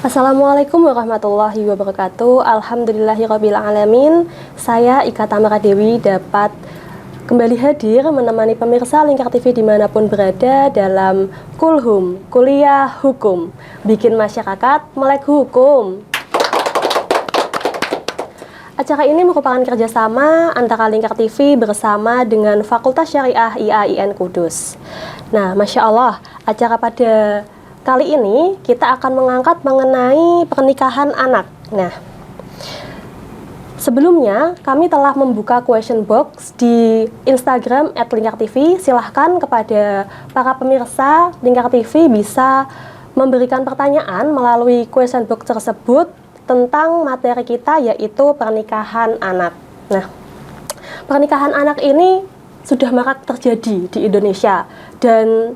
Assalamualaikum warahmatullahi wabarakatuh. Alhamdulillahirabbil alamin. Saya Ika Tamara Dewi dapat kembali hadir menemani pemirsa Lingkar TV dimanapun berada dalam Kulhum, Kuliah Hukum, bikin masyarakat melek hukum. Acara ini merupakan kerjasama antara Lingkar TV bersama dengan Fakultas Syariah IAIN Kudus. Nah, Masya Allah, acara pada kali ini kita akan mengangkat mengenai pernikahan anak. Nah, sebelumnya kami telah membuka question box di Instagram @lingkartv. Silahkan kepada para pemirsa Lingkar TV bisa memberikan pertanyaan melalui question box tersebut tentang materi kita, yaitu pernikahan anak. Nah, pernikahan anak ini sudah marak terjadi di Indonesia dan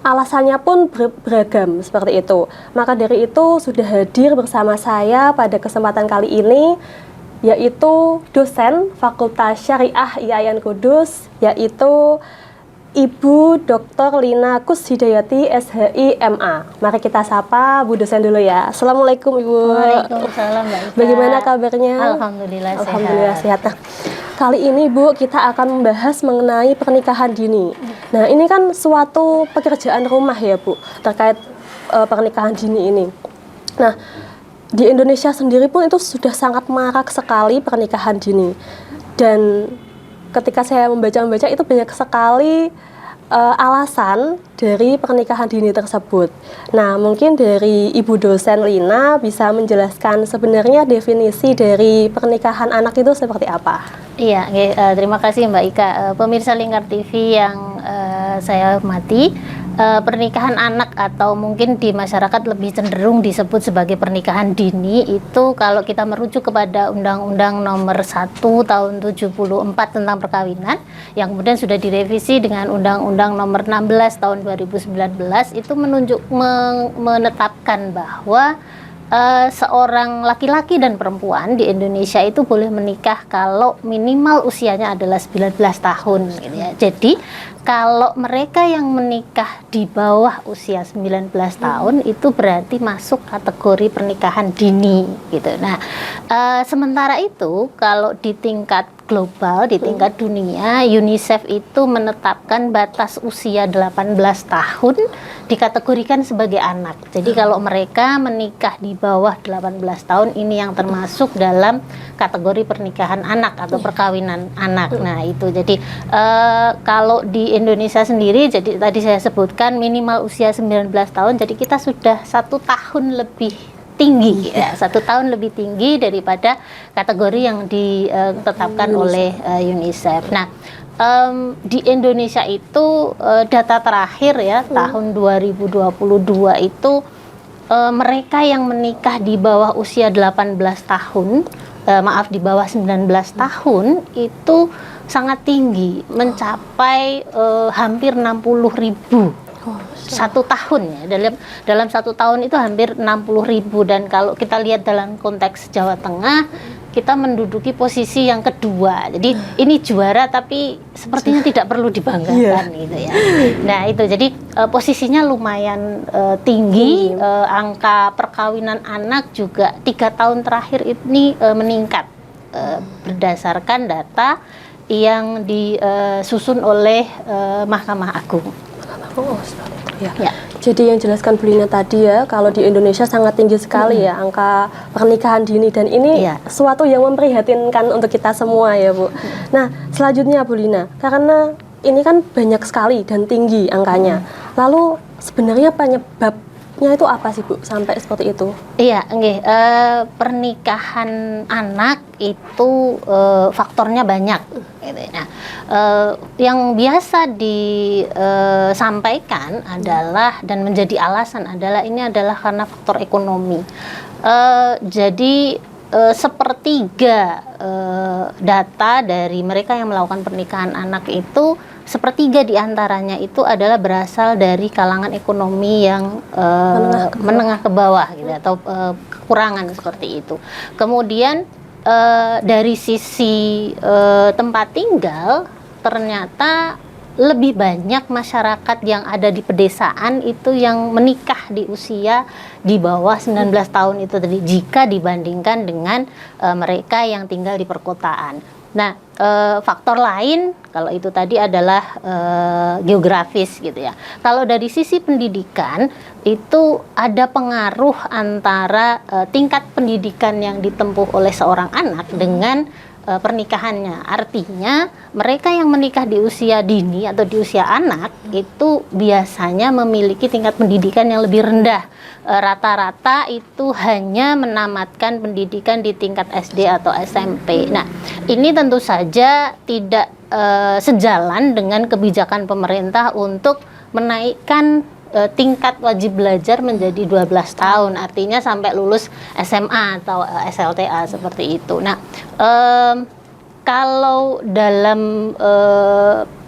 alasannya pun beragam seperti itu. Maka dari itu sudah hadir bersama saya pada kesempatan kali ini yaitu dosen Fakultas Syariah IAIN Kudus, yaitu Ibu Dr. Lina Kushidayati SHI MA. Mari kita sapa Bu dosen dulu ya. Assalamualaikum Ibu. Waalaikumsalam Mbak Ika. Bagaimana kabarnya? Alhamdulillah sehat. Nah, kali ini Bu kita akan membahas mengenai pernikahan dini. Nah, ini kan suatu pekerjaan rumah ya Bu terkait pernikahan dini ini. Nah, di Indonesia sendiri pun itu sudah sangat marak sekali pernikahan dini. Dan ketika saya membaca itu banyak sekali alasan dari pernikahan dini tersebut. Nah, mungkin dari Ibu dosen Lina bisa menjelaskan sebenarnya definisi dari pernikahan anak itu seperti apa? Iya, terima kasih Mbak Ika. Pemirsa Lingkar TV yang saya hormati, pernikahan anak atau mungkin di masyarakat lebih cenderung disebut sebagai pernikahan dini itu kalau kita merujuk kepada Undang-Undang Nomor 1 Tahun 74 tentang perkawinan yang kemudian sudah direvisi dengan Undang-Undang Nomor 16 Tahun 2019 itu menetapkan bahwa seorang laki-laki dan perempuan di Indonesia itu boleh menikah kalau minimal usianya adalah 19 tahun gitu ya. Jadi kalau mereka yang menikah di bawah usia 19 tahun itu berarti masuk kategori pernikahan dini gitu. Nah, sementara itu kalau di tingkat global, di tingkat dunia, UNICEF itu menetapkan batas usia 18 tahun dikategorikan sebagai anak. Jadi kalau mereka menikah di bawah 18 tahun ini yang termasuk dalam kategori pernikahan anak atau perkawinan anak. Nah, itu jadi kalau di Indonesia sendiri, jadi tadi saya sebutkan minimal usia 19 tahun, jadi kita sudah 1 tahun lebih tinggi ya, 1 tahun lebih tinggi daripada kategori yang ditetapkan oleh UNICEF. Nah, di Indonesia itu data terakhir ya tahun 2022 itu mereka yang menikah di bawah usia 18 tahun, di bawah 19 tahun itu sangat tinggi, mencapai hampir 60.000. 1 tahun ya, dalam 1 tahun itu hampir 60.000, dan kalau kita lihat dalam konteks Jawa Tengah kita menduduki posisi yang kedua. Jadi ini juara tapi sepertinya tidak perlu dibanggakan gitu ya. Nah, itu jadi posisinya lumayan tinggi. Angka perkawinan anak juga 3 tahun terakhir ini meningkat berdasarkan data yang disusun oleh Mahkamah Agung. Ya. Jadi yang jelaskan Bu Lina tadi ya, kalau di Indonesia sangat tinggi sekali ya angka pernikahan dini, dan ini sesuatu yang memprihatinkan untuk kita semua ya Bu. Nah, selanjutnya Bu Lina, karena ini kan banyak sekali dan tinggi angkanya. Lalu sebenarnya penyebabnya itu apa sih Bu sampai seperti itu? Iya, pernikahan anak itu faktornya banyak. Nah, yang biasa disampaikan adalah dan menjadi alasan adalah ini adalah karena faktor ekonomi. Jadi sepertiga data dari mereka yang melakukan pernikahan anak itu, sepertiga diantaranya itu adalah berasal dari kalangan ekonomi yang menengah ke bawah gitu, atau kekurangan seperti itu. Kemudian dari sisi tempat tinggal ternyata lebih banyak masyarakat yang ada di pedesaan itu yang menikah di usia di bawah 19 tahun itu tadi, jika dibandingkan dengan mereka yang tinggal di perkotaan. Nah, faktor lain kalau itu tadi adalah geografis gitu ya. Kalau dari sisi pendidikan itu ada pengaruh antara tingkat pendidikan yang ditempuh oleh seorang anak dengan pernikahannya. Artinya mereka yang menikah di usia dini atau di usia anak itu biasanya memiliki tingkat pendidikan yang lebih rendah. Rata-rata itu hanya menamatkan pendidikan di tingkat SD atau SMP. Nah, ini tentu saja tidak sejalan dengan kebijakan pemerintah untuk menaikkan tingkat wajib belajar menjadi 12 tahun, artinya sampai lulus SMA atau SLTA seperti itu. Nah, kalau dalam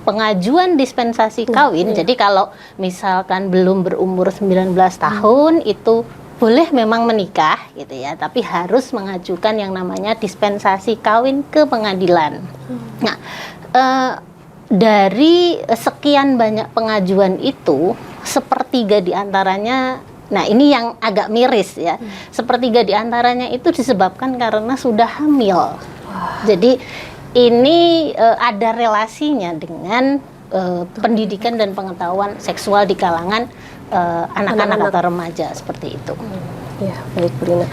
pengajuan dispensasi kawin, jadi kalau misalkan belum berumur 19 tahun itu boleh memang menikah gitu ya, tapi harus mengajukan yang namanya dispensasi kawin ke pengadilan. Nah, dari sekian banyak pengajuan itu, sepertiga diantaranya, nah ini yang agak miris ya, sepertiga diantaranya itu disebabkan karena sudah hamil. Jadi ini ada relasinya dengan pendidikan dan pengetahuan seksual di kalangan anak-anak atau remaja seperti itu. Ya, baik Bu Lina.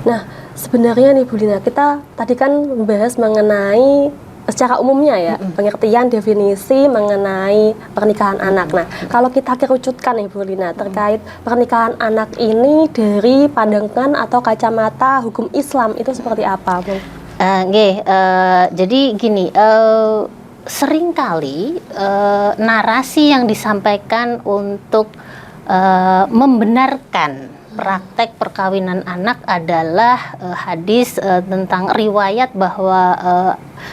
Nah, sebenarnya nih Bu Lina, kita tadi kan membahas mengenai secara umumnya ya, pengertian definisi mengenai pernikahan anak. Nah, kalau kita kerucutkan nih Bu Lina terkait pernikahan anak ini dari pandangan atau kacamata hukum Islam itu seperti apa, Bu? Jadi gini, seringkali narasi yang disampaikan untuk membenarkan praktek perkawinan anak adalah hadis tentang riwayat bahwa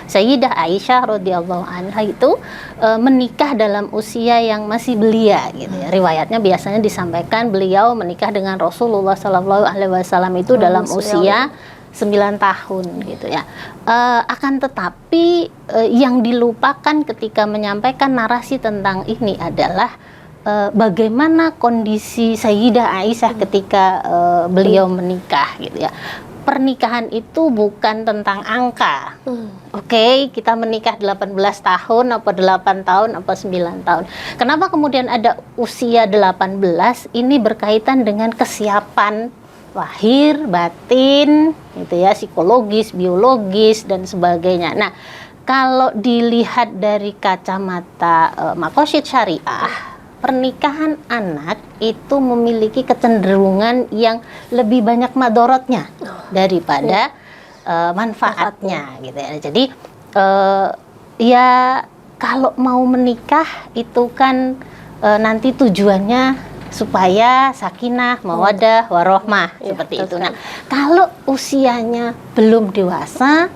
Sayyidah Aisyah radhiyallahu anha itu menikah dalam usia yang masih belia gitu ya. Riwayatnya biasanya disampaikan beliau menikah dengan Rasulullah Shallallahu alaihi wasallam itu dalam usia 9 tahun gitu ya. Akan tetapi yang dilupakan ketika menyampaikan narasi tentang ini adalah bagaimana kondisi Sayyidah Aisyah ketika beliau menikah gitu ya. Pernikahan itu bukan tentang angka. Oke, kita menikah 18 tahun, apa 8 tahun, apa 9 tahun. Kenapa kemudian ada usia 18? Ini berkaitan dengan kesiapan lahir, batin, gitu ya, psikologis, biologis, dan sebagainya. Nah, kalau dilihat dari kacamata maqasid syariah, pernikahan anak itu memiliki kecenderungan yang lebih banyak madorotnya daripada manfaatnya gitu ya. Jadi ya kalau mau menikah itu kan nanti tujuannya supaya sakinah, mawaddah, warohmah seperti itu. Nah, kalau usianya belum dewasa,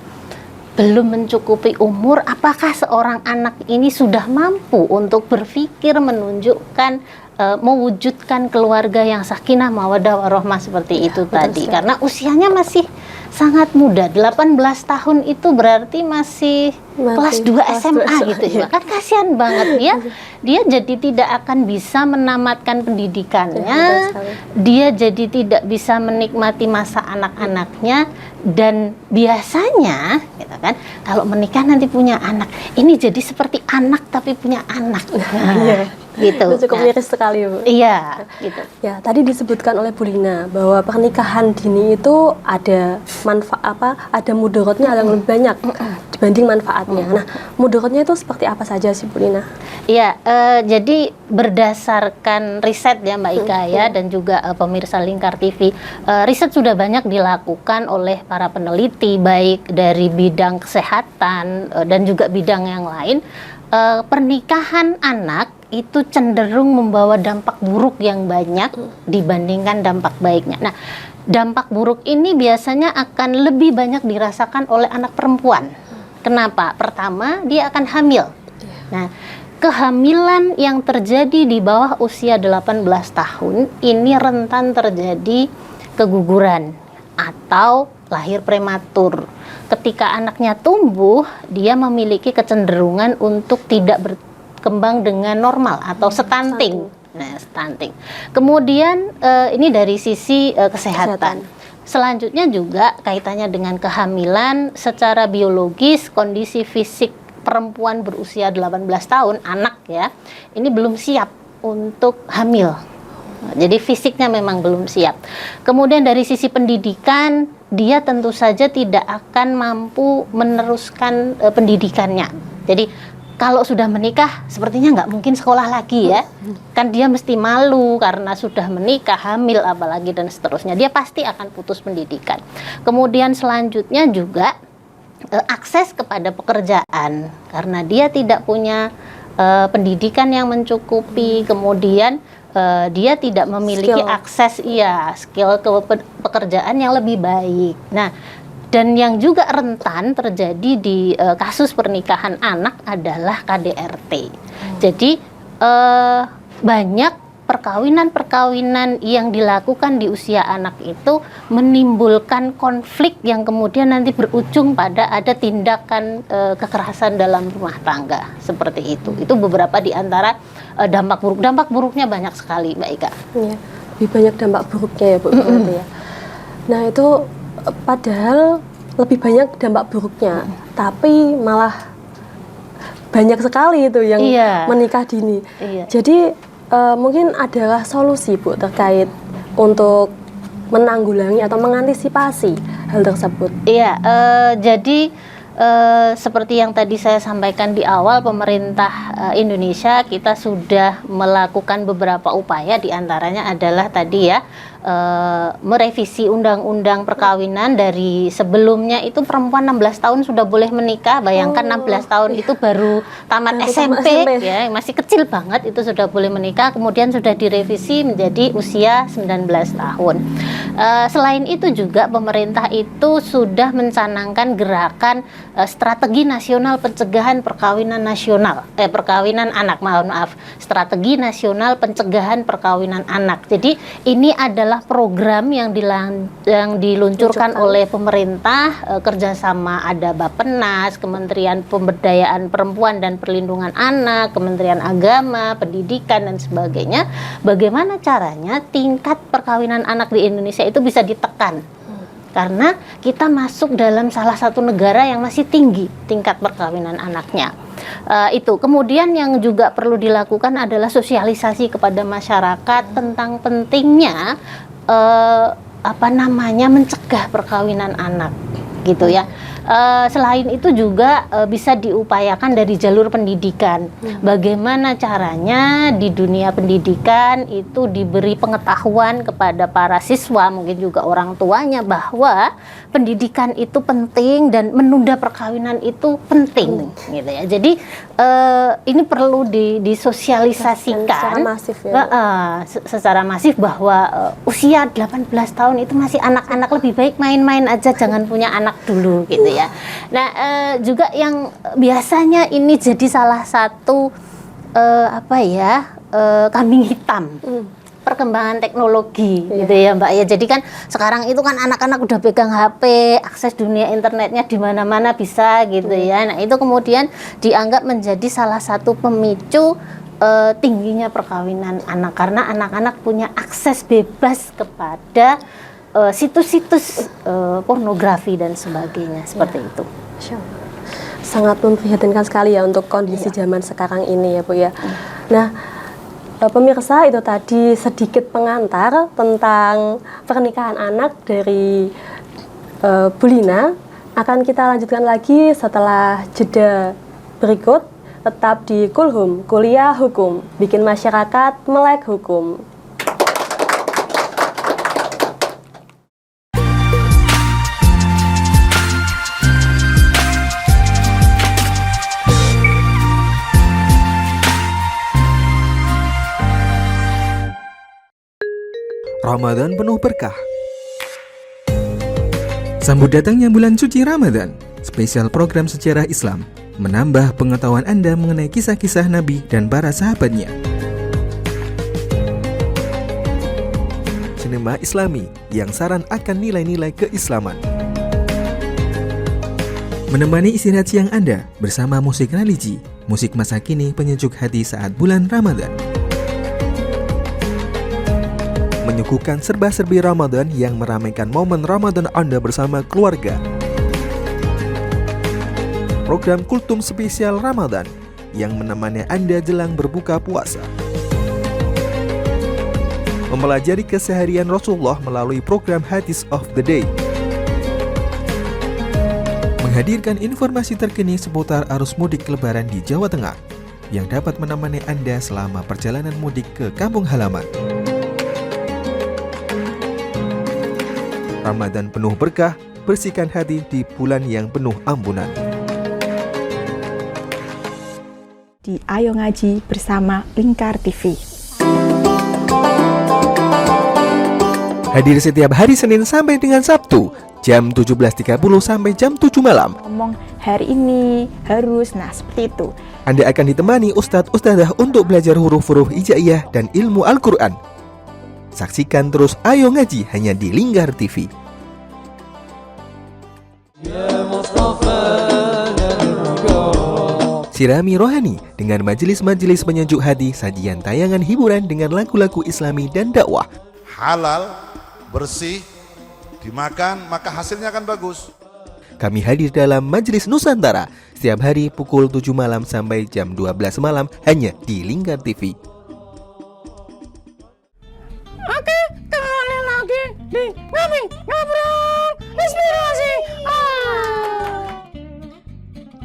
belum mencukupi umur, apakah seorang anak ini sudah mampu untuk berpikir menunjukkan mewujudkan keluarga yang sakinah, mawaddah, warohmah seperti itu tadi? Karena usianya masih sangat muda, 18 tahun itu berarti masih kelas 2 SMA gitu ya. Kan kasihan banget dia jadi tidak akan bisa menamatkan pendidikannya, dia jadi tidak bisa menikmati masa anak-anaknya, dan biasanya gitu kan, kalau menikah nanti punya anak, ini jadi seperti anak tapi punya anak. Gitu. Itu cukup miris sekali, Bu. Iya, gitu. Ya, tadi disebutkan oleh Bu Lina bahwa pernikahan dini itu ada ada mudaratnya yang lebih banyak dibanding manfaatnya. Nah, mudaratnya itu seperti apa saja sih, Bu Lina? Iya, jadi berdasarkan riset ya Mbak Ika ya, dan juga pemirsa Lingkar TV, riset sudah banyak dilakukan oleh para peneliti baik dari bidang kesehatan dan juga bidang yang lain. Pernikahan anak itu cenderung membawa dampak buruk yang banyak dibandingkan dampak baiknya. Nah, dampak buruk ini biasanya akan lebih banyak dirasakan oleh anak perempuan. Kenapa? Pertama, dia akan hamil. Nah, kehamilan yang terjadi di bawah usia 18 tahun ini rentan terjadi keguguran atau lahir prematur. Ketika anaknya tumbuh, dia memiliki kecenderungan untuk tidak berkembang dengan normal atau stunting. Nah, stunting. Kemudian ini dari sisi kesehatan. Selanjutnya juga kaitannya dengan kehamilan. Secara biologis, kondisi fisik perempuan berusia 18 tahun, anak ya, ini belum siap untuk hamil. Jadi fisiknya memang belum siap. Kemudian dari sisi pendidikan, dia tentu saja tidak akan mampu meneruskan pendidikannya. Jadi kalau sudah menikah, sepertinya nggak mungkin sekolah lagi ya. Kan dia mesti malu karena sudah menikah, hamil apalagi dan seterusnya. Dia pasti akan putus pendidikan. Kemudian selanjutnya juga akses kepada pekerjaan. Karena dia tidak punya pendidikan yang mencukupi. Kemudian dia tidak memiliki akses skill ke pekerjaan yang lebih baik. Nah, dan yang juga rentan terjadi di kasus pernikahan anak adalah KDRT. Jadi banyak perkawinan-perkawinan yang dilakukan di usia anak itu menimbulkan konflik yang kemudian nanti berujung pada ada tindakan kekerasan dalam rumah tangga seperti itu. Itu beberapa di antara dampak buruk. Dampak buruknya banyak sekali, Mbak Ika. Ya, lebih banyak dampak buruknya ya Bu. Ya. Nah itu padahal lebih banyak dampak buruknya, tapi malah banyak sekali itu yang menikah dini. Jadi mungkin adalah solusi Bu terkait untuk menanggulangi atau mengantisipasi hal tersebut. Iya, jadi seperti yang tadi saya sampaikan di awal, pemerintah Indonesia kita sudah melakukan beberapa upaya, diantaranya adalah tadi ya merevisi undang-undang perkawinan. Dari sebelumnya itu perempuan 16 tahun sudah boleh menikah. Bayangkan 16 tahun itu baru tamat SMP ya, masih kecil banget itu sudah boleh menikah. Kemudian sudah direvisi menjadi usia 19 tahun. Selain itu juga pemerintah itu sudah mencanangkan gerakan strategi nasional pencegahan perkawinan nasional, perkawinan anak, strategi nasional pencegahan perkawinan anak. Jadi ini adalah program yang diluncurkan oleh pemerintah kerjasama ada Bappenas, Kementerian Pemberdayaan Perempuan dan Perlindungan Anak, Kementerian Agama, Pendidikan dan sebagainya. Bagaimana caranya tingkat perkawinan anak di Indonesia itu bisa ditekan? Karena kita masuk dalam salah satu negara yang masih tinggi tingkat perkawinan anaknya. Itu kemudian yang juga perlu dilakukan adalah sosialisasi kepada masyarakat tentang pentingnya mencegah perkawinan anak gitu ya. Selain itu juga bisa diupayakan dari jalur pendidikan. Bagaimana caranya di dunia pendidikan itu diberi pengetahuan kepada para siswa, mungkin juga orang tuanya, bahwa pendidikan itu penting dan menunda perkawinan itu penting gitu ya. Jadi ini perlu disosialisasikan secara masif ya. Secara masif bahwa usia 18 tahun itu masih anak-anak, lebih baik main-main aja, jangan punya anak dulu gitu ya. Nah, juga yang biasanya ini jadi salah satu kambing hitam perkembangan teknologi gitu ya Mbak ya. Jadi kan sekarang itu kan anak-anak udah pegang HP, akses dunia internetnya di mana-mana bisa gitu ya. Nah, itu kemudian dianggap menjadi salah satu pemicu tingginya perkawinan anak, karena anak-anak punya akses bebas kepada situs-situs pornografi dan sebagainya seperti itu. Sangat memprihatinkan sekali ya untuk kondisi zaman sekarang ini ya Bu ya. Nah, pemirsa, itu tadi sedikit pengantar tentang pernikahan anak dari Bu Lina. Akan kita lanjutkan lagi setelah jeda berikut. Tetap di Kulhum, Kuliah Hukum, bikin masyarakat melek hukum. Ramadan penuh berkah. Sambut datangnya bulan suci Ramadan. Spesial program sejarah Islam menambah pengetahuan Anda mengenai kisah-kisah Nabi dan para sahabatnya. Sinema Islami yang saran akan nilai-nilai keislaman. Menemani istirahat siang Anda bersama musik religi, musik masa kini penyejuk hati saat bulan Ramadan. Menyuguhkan serba-serbi Ramadan yang meramaikan momen Ramadan Anda bersama keluarga. Program Kultum Spesial Ramadan yang menemani Anda jelang berbuka puasa. Mempelajari keseharian Rasulullah melalui program Hadis of the Day. Menghadirkan informasi terkini seputar arus mudik Lebaran di Jawa Tengah yang dapat menemani Anda selama perjalanan mudik ke kampung halaman. Ramadan penuh berkah, bersihkan hati di bulan yang penuh ampunan. Di Ayo Ngaji bersama Lingkar TV. Hadir setiap hari Senin sampai dengan Sabtu, jam 17.30 sampai jam 7 malam. Ngomong hari ini harus, seperti itu. Anda akan ditemani Ustadz-Ustadzah untuk belajar huruf-huruf hijaiyah dan ilmu Al-Quran. Saksikan terus Ayo Ngaji hanya di Lingkar TV. Sirami rohani dengan majelis-majelis penyejuk hati, sajian tayangan hiburan dengan lagu-lagu Islami dan dakwah. Halal, bersih, dimakan maka hasilnya akan bagus. Kami hadir dalam Majelis Nusantara setiap hari pukul 7 malam sampai jam 12 malam hanya di Lingkar TV. Oke, kembali lagi di Ngobrol Inspirasi.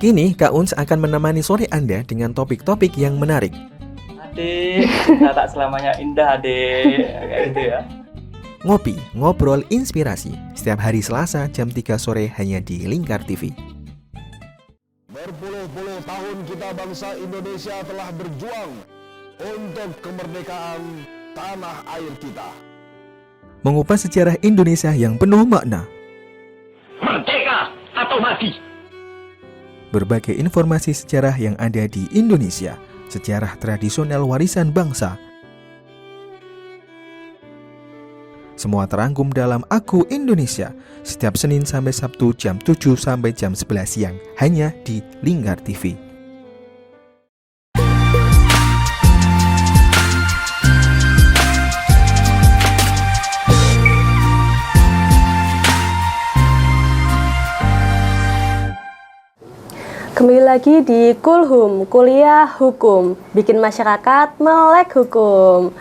Kini Kak Uns akan menemani sore Anda dengan topik-topik yang menarik. Adik, kita tak selamanya indah, adik. Kayak gitu ya. Ngopi, ngobrol inspirasi setiap hari Selasa jam 3 sore hanya di Lingkar TV. Berpuluh-puluh tahun kita bangsa Indonesia telah berjuang untuk kemerdekaan tanah air kita. Mengupas sejarah Indonesia yang penuh makna. Merdeka atau mati. Berbagai informasi sejarah yang ada di Indonesia, sejarah tradisional warisan bangsa. Semua terangkum dalam Aku Indonesia setiap Senin sampai Sabtu jam 7 sampai jam 11 siang hanya di Lingkar TV. Kembali lagi di Kulhum, kuliah hukum, bikin masyarakat melek hukum.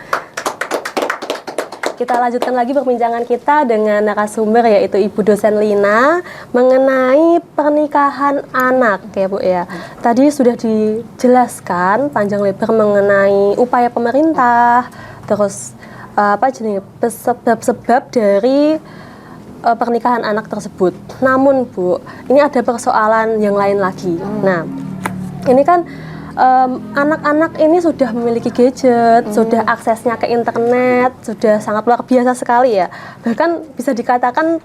Kita lanjutkan lagi perbincangan kita dengan narasumber yaitu Ibu dosen Lina mengenai pernikahan anak ya Bu ya. Tadi sudah dijelaskan panjang lebar mengenai upaya pemerintah, terus sebab-sebab dari pernikahan anak tersebut. Namun Bu, ini ada persoalan yang lain lagi. Nah, ini kan anak-anak ini sudah memiliki gadget, sudah aksesnya ke internet, sudah sangat luar biasa sekali ya. Bahkan bisa dikatakan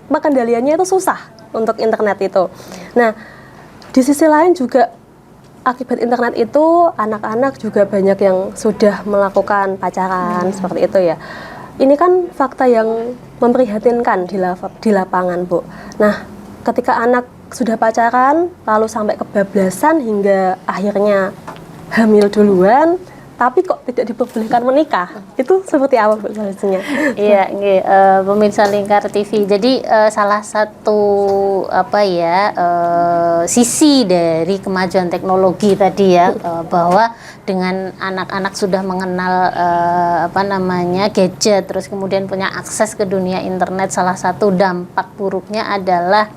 pengendaliannya itu susah untuk internet itu. Nah, di sisi lain juga akibat internet itu anak-anak juga banyak yang sudah melakukan pacaran seperti itu ya. Ini kan fakta yang memprihatinkan di lapangan, Bu. Nah, ketika anak sudah pacaran, lalu sampai kebablasan hingga akhirnya hamil duluan, tapi kok tidak diperbolehkan menikah, itu seperti apa Bu solusinya? Iya, pemirsa Lingkar TV. Jadi salah satu sisi dari kemajuan teknologi tadi ya, bahwa dengan anak-anak sudah mengenal gadget, terus kemudian punya akses ke dunia internet, salah satu dampak buruknya adalah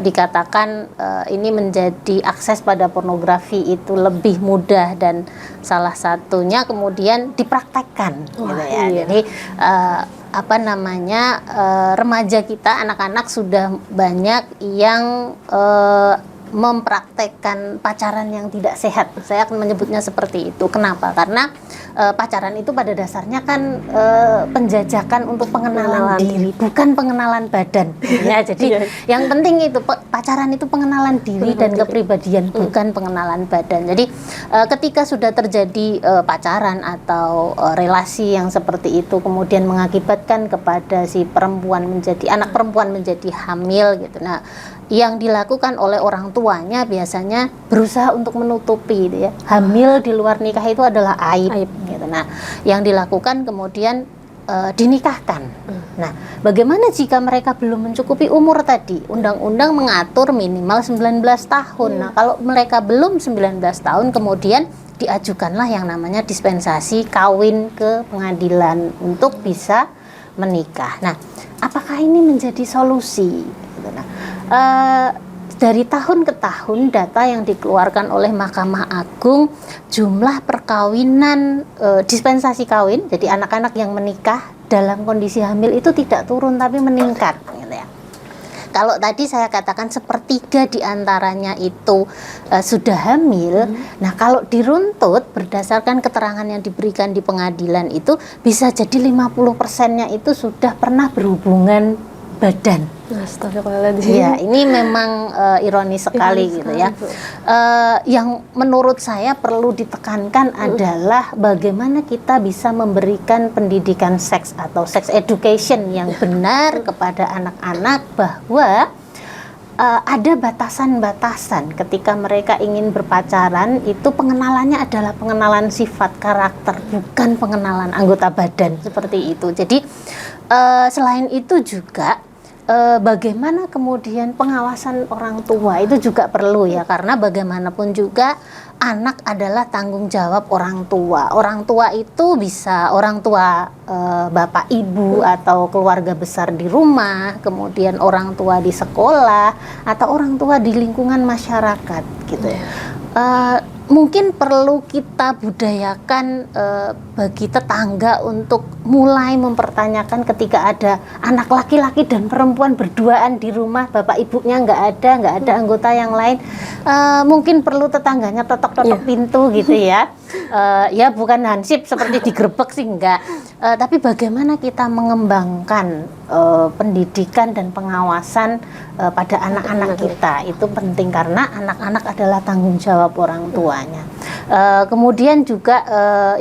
dikatakan ini menjadi akses pada pornografi itu lebih mudah dan salah satunya kemudian dipraktekkan gitu ya. Iya. Jadi remaja kita, anak-anak sudah banyak yang mempraktekkan pacaran yang tidak sehat. Saya akan menyebutnya seperti itu. Kenapa? Karena pacaran itu pada dasarnya kan penjajakan untuk pengenalan diri, bukan pengenalan badan. Ya, jadi yang penting itu pacaran itu pengenalan diri dan kepribadian, bukan pengenalan badan. Jadi ketika sudah terjadi pacaran atau relasi yang seperti itu kemudian mengakibatkan kepada si anak perempuan menjadi hamil gitu. Nah, yang dilakukan oleh orang tua tuanya biasanya berusaha untuk menutupi gitu ya. Hamil di luar nikah itu adalah aib. Gitu. Nah, yang dilakukan kemudian dinikahkan. Nah, bagaimana jika mereka belum mencukupi umur tadi? Undang-undang mengatur minimal 19 tahun. Nah, kalau mereka belum 19 tahun kemudian diajukanlah yang namanya dispensasi kawin ke pengadilan untuk bisa menikah. Nah, apakah ini menjadi solusi? Nah, dari tahun ke tahun data yang dikeluarkan oleh Mahkamah Agung, jumlah perkawinan dispensasi kawin, jadi anak-anak yang menikah dalam kondisi hamil itu tidak turun tapi meningkat gitu ya. Kalau tadi saya katakan sepertiga diantaranya itu sudah hamil, nah kalau diruntut berdasarkan keterangan yang diberikan di pengadilan itu bisa jadi 50%-nya itu sudah pernah berhubungan badan. Astagfirullahaladzim. Ya, ini memang ironis sekali gitu ya. Yang menurut saya perlu ditekankan adalah bagaimana kita bisa memberikan pendidikan seks atau sex education yang benar kepada anak-anak, bahwa ada batasan-batasan ketika mereka ingin berpacaran. Itu pengenalannya adalah pengenalan sifat karakter, bukan pengenalan anggota badan seperti itu. Jadi selain itu juga bagaimana kemudian pengawasan orang tua itu juga perlu ya, karena bagaimanapun juga anak adalah tanggung jawab orang tua. Orang tua itu bisa orang tua bapak ibu atau keluarga besar di rumah, kemudian orang tua di sekolah atau orang tua di lingkungan masyarakat gitu ya. Mungkin perlu kita budayakan bagi tetangga untuk mulai mempertanyakan ketika ada anak laki-laki dan perempuan berduaan di rumah, bapak ibunya nggak ada anggota yang lain, mungkin perlu tetangganya totok-totok pintu gitu ya. Ya bukan hansip seperti digerebek sih enggak, tapi bagaimana kita mengembangkan pendidikan dan pengawasan pada anak-anak kita itu penting, karena anak-anak adalah tanggung jawab orang tuanya. Kemudian juga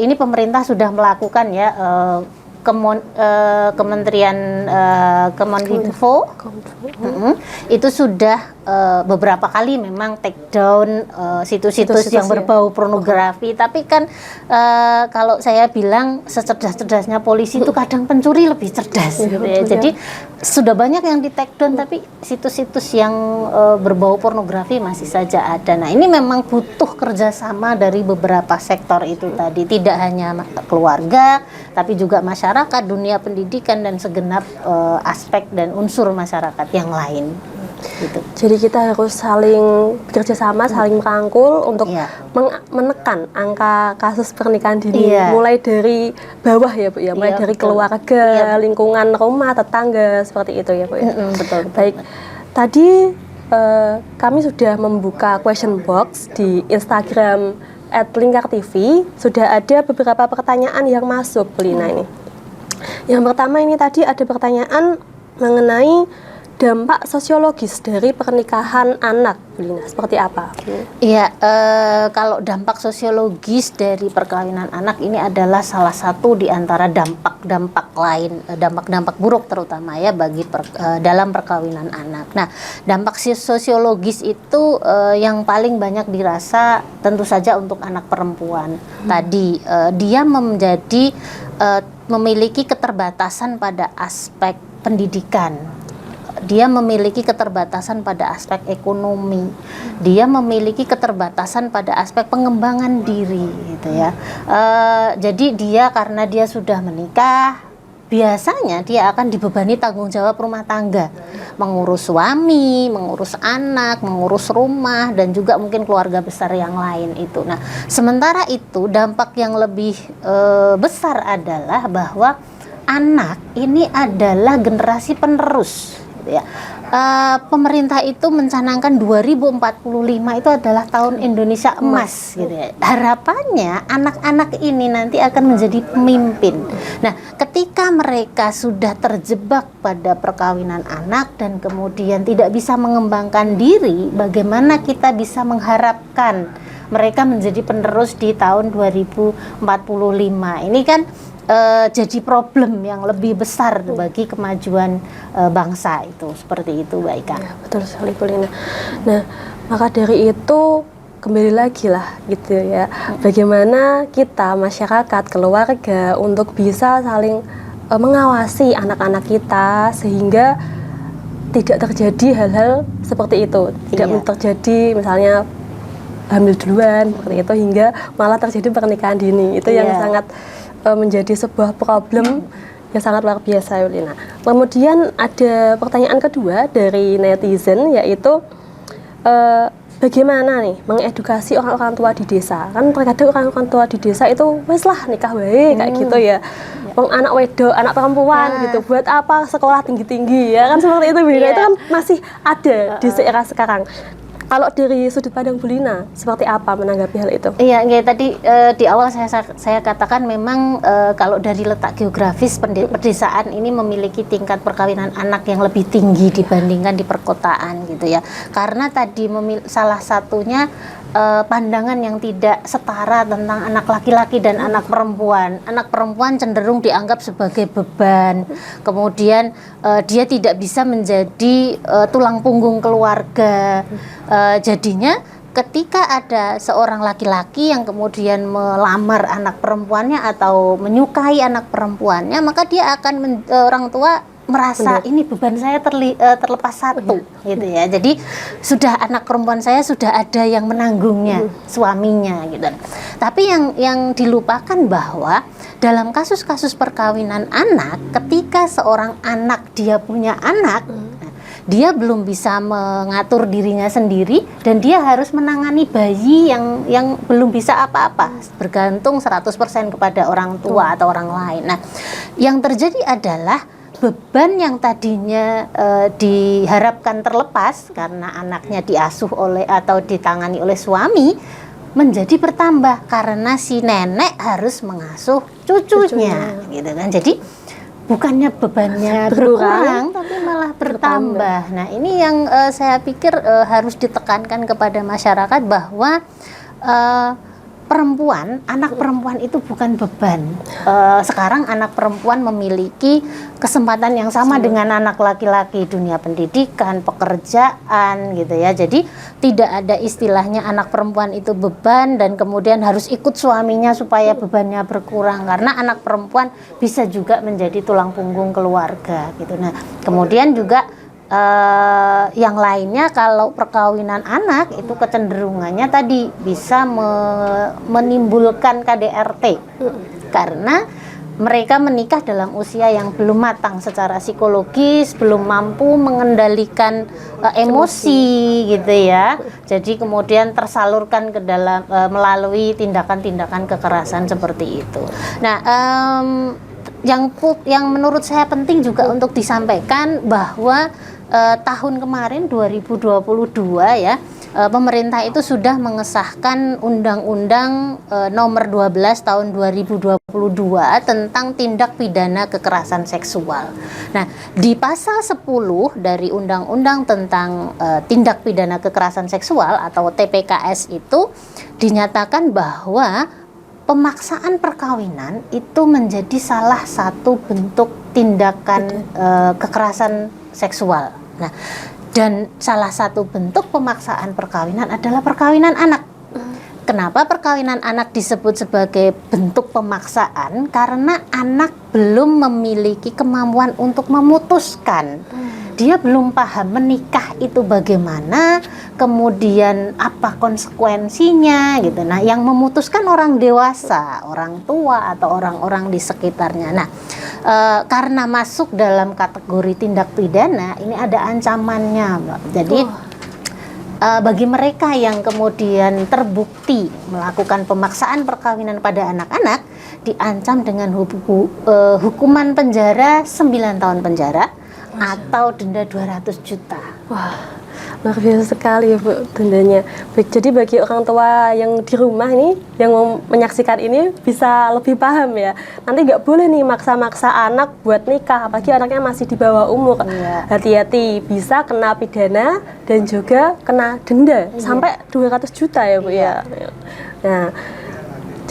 ini pemerintah sudah melakukan ya, Kementerian Kominfo itu sudah beberapa kali memang take down situs-situs yang berbau pornografi, tapi kan kalau saya bilang secerdas-cerdasnya polisi itu kadang pencuri lebih cerdas gitu ya. Jadi sudah banyak yang di take down, tapi situs-situs yang berbau pornografi masih saja ada. Nah, ini memang butuh kerjasama dari beberapa sektor itu tadi, tidak hanya keluarga tapi juga masyarakat, dunia pendidikan, dan segenap aspek dan unsur masyarakat yang lain. Gitu. Jadi kita harus saling bekerja sama, saling merangkul untuk menekan angka kasus pernikahan dini, mulai dari bawah ya Bu ya, mulai dari keluarga, lingkungan rumah, tetangga, seperti itu ya Bu ya. Betul. Baik, tadi kami sudah membuka question box di Instagram @lingkartv. Sudah ada beberapa pertanyaan yang masuk, Bu Lina ini. Yang pertama ini tadi ada pertanyaan mengenai dampak sosiologis dari pernikahan anak, Bu Lina, seperti apa? Iya, kalau dampak sosiologis dari perkawinan anak ini adalah salah satu di antara dampak-dampak lain, dampak-dampak buruk terutama ya bagi dalam perkawinan anak. Nah, dampak sosiologis itu yang paling banyak dirasa tentu saja untuk anak perempuan. Tadi dia menjadi memiliki keterbatasan pada aspek pendidikan. Dia memiliki keterbatasan pada aspek ekonomi, dia memiliki keterbatasan pada aspek pengembangan diri, gitu ya. Jadi dia karena dia sudah menikah, biasanya dia akan dibebani tanggung jawab rumah tangga, mengurus suami, mengurus anak, mengurus rumah, dan juga mungkin keluarga besar yang lain itu. Nah, sementara itu dampak yang lebih besar adalah bahwa anak ini adalah generasi penerus. Ya. Pemerintah itu mencanangkan 2045 itu adalah tahun Indonesia emas gitu ya. Harapannya anak-anak ini nanti akan menjadi pemimpin. Nah, ketika mereka sudah terjebak pada perkawinan anak dan kemudian tidak bisa mengembangkan diri, bagaimana kita bisa mengharapkan mereka menjadi penerus di tahun 2045? Ini kan jadi problem yang lebih besar bagi kemajuan bangsa itu, seperti itu Mbak Ika. Ya, betul sekali Bu Lina. Nah, maka dari itu kembali lagi lah gitu ya, bagaimana kita masyarakat, keluarga untuk bisa saling mengawasi anak-anak kita sehingga tidak terjadi hal-hal seperti itu, tidak terjadi misalnya hamil duluan seperti itu hingga malah terjadi pernikahan dini. Itu yang sangat menjadi sebuah problem yang sangat luar biasa, Lina. Kemudian ada pertanyaan kedua dari netizen, yaitu bagaimana nih mengedukasi orang-orang tua di desa? Kan terkadang orang-orang tua di desa itu wes lah nikah wae kayak gitu ya. Wong anak wedok, anak perempuan gitu, buat apa sekolah tinggi-tinggi ya kan, seperti itu Bu Lina. Itu kan masih ada di era sekarang. Kalau dari sudut pandang Bu Lina, seperti apa menanggapi hal itu? Iya, tadi di awal saya katakan memang kalau dari letak geografis pedesaan ini memiliki tingkat perkawinan anak yang lebih tinggi dibandingkan di perkotaan gitu ya. Karena tadi salah satunya pandangan yang tidak setara tentang anak laki-laki dan anak perempuan. Anak perempuan cenderung dianggap sebagai beban. Kemudian dia tidak bisa menjadi tulang punggung keluarga. Jadinya ketika ada seorang laki-laki yang kemudian melamar anak perempuannya atau menyukai anak perempuannya, maka dia akan orang tua merasa ini beban saya terlepas satu gitu ya. Jadi sudah anak perempuan saya sudah ada yang menanggungnya, suaminya gitu. Tapi yang dilupakan bahwa dalam kasus-kasus perkawinan anak, ketika seorang anak dia punya anak, dia belum bisa mengatur dirinya sendiri dan dia harus menangani bayi yang belum bisa apa-apa, bergantung 100% kepada orang tua atau orang lain. Nah, yang terjadi adalah beban yang tadinya diharapkan terlepas karena anaknya diasuh oleh atau ditangani oleh suami menjadi bertambah karena si nenek harus mengasuh cucunya gitu kan. Jadi bukannya bebannya berkurang tapi malah bertambah. Nah, ini yang saya pikir harus ditekankan kepada masyarakat bahwa anak perempuan itu bukan beban. Sekarang anak perempuan memiliki kesempatan yang sama dengan anak laki-laki, dunia pendidikan, pekerjaan gitu ya. Jadi tidak ada istilahnya anak perempuan itu beban dan kemudian harus ikut suaminya supaya bebannya berkurang, karena anak perempuan bisa juga menjadi tulang punggung keluarga gitu. Nah, kemudian juga yang lainnya, kalau perkawinan anak itu kecenderungannya tadi bisa menimbulkan KDRT karena mereka menikah dalam usia yang belum matang secara psikologis, belum mampu mengendalikan emosi gitu ya. Jadi kemudian tersalurkan ke dalam melalui tindakan-tindakan kekerasan seperti itu. Nah, yang menurut saya penting juga untuk disampaikan bahwa tahun kemarin 2022 ya, pemerintah itu sudah mengesahkan Undang-Undang nomor 12 tahun 2022 tentang tindak pidana kekerasan seksual. Nah, di pasal 10 dari Undang-Undang tentang tindak pidana kekerasan seksual atau TPKS itu dinyatakan bahwa pemaksaan perkawinan itu menjadi salah satu bentuk tindakan kekerasan seksual. Nah, dan salah satu bentuk pemaksaan perkawinan adalah perkawinan anak. Kenapa perkawinan anak disebut sebagai bentuk pemaksaan? Karena anak belum memiliki kemampuan untuk memutuskan. Dia belum paham menikah itu bagaimana, kemudian apa konsekuensinya gitu. Nah, yang memutuskan orang dewasa, orang tua atau orang-orang di sekitarnya. Nah, karena masuk dalam kategori tindak pidana, ini ada ancamannya, Mbak. Jadi bagi mereka yang kemudian terbukti melakukan pemaksaan perkawinan pada anak-anak, diancam dengan hukuman penjara 9 tahun penjara atau denda 200 juta. Wah, luar biasa sekali ya Bu dendanya. Baik, jadi bagi orang tua yang di rumah ini, yang mau menyaksikan ini bisa lebih paham ya. Nanti nggak boleh nih maksa-maksa anak buat nikah, apalagi anaknya masih di bawah umur. Hati-hati, bisa kena pidana dan juga kena denda sampai 200 juta ya Bu ya. Nah,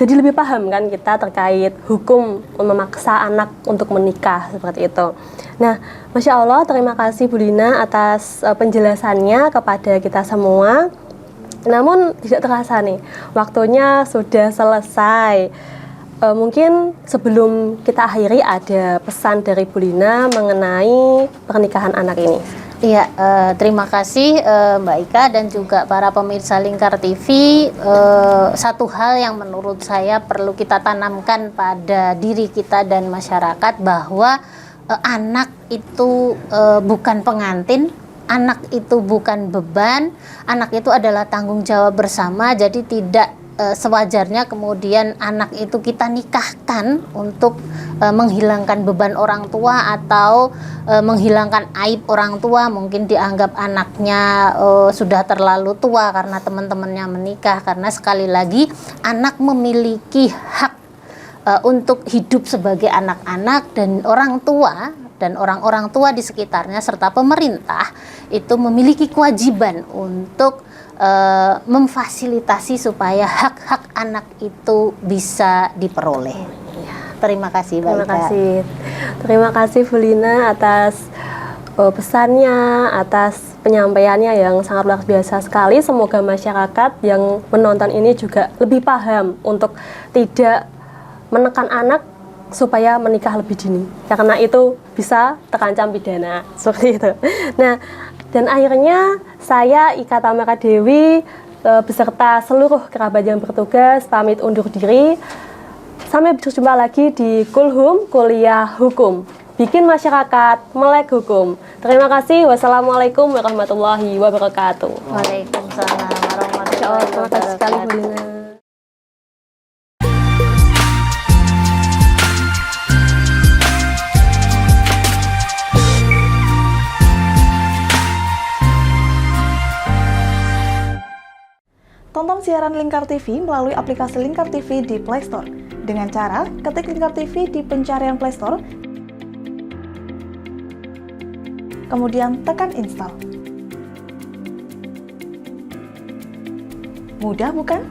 jadi lebih paham kan kita terkait hukum memaksa anak untuk menikah seperti itu. Nah, Masya Allah, terima kasih Bu Lina atas penjelasannya kepada kita semua. Namun tidak terasa nih, waktunya sudah selesai. Mungkin sebelum kita akhiri ada pesan dari Bu Lina mengenai pernikahan anak ini. Iya, terima kasih Mbak Ika dan juga para pemirsa Lingkar TV. Satu hal yang menurut saya perlu kita tanamkan pada diri kita dan masyarakat bahwa anak itu bukan pengantin, anak itu bukan beban, anak itu adalah tanggung jawab bersama. Jadi tidak sewajarnya kemudian anak itu kita nikahkan untuk menghilangkan beban orang tua atau menghilangkan aib orang tua. Mungkin dianggap anaknya sudah terlalu tua karena teman-temannya menikah. Karena sekali lagi anak memiliki hak untuk hidup sebagai anak-anak, dan orang tua dan orang-orang tua di sekitarnya serta pemerintah itu memiliki kewajiban untuk memfasilitasi supaya hak-hak anak itu bisa diperoleh. Terima kasih Mbak Ika. Terima kasih Bu Lina atas pesannya, atas penyampaiannya yang sangat luar biasa sekali. Semoga masyarakat yang menonton ini juga lebih paham untuk tidak menekan anak supaya menikah lebih dini, karena itu bisa terancam pidana seperti itu. Nah, dan akhirnya saya Ika Tamara Dewi beserta seluruh kerabat yang bertugas pamit undur diri. Sampai berjumpa lagi di Kulhum, Kuliah Hukum. Bikin masyarakat melek hukum. Terima kasih. Wassalamualaikum warahmatullahi wabarakatuh. Waalaikumsalam warahmatullahi Terima kasih sekali Bu Lina. Tonton siaran Lingkar TV melalui aplikasi Lingkar TV di Play Store. Dengan cara ketik Lingkar TV di pencarian Play Store, kemudian tekan install. Mudah bukan?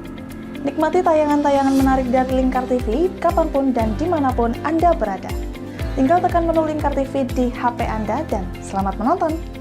Nikmati tayangan-tayangan menarik dari Lingkar TV kapanpun dan dimanapun Anda berada. Tinggal tekan menu Lingkar TV di HP Anda dan selamat menonton!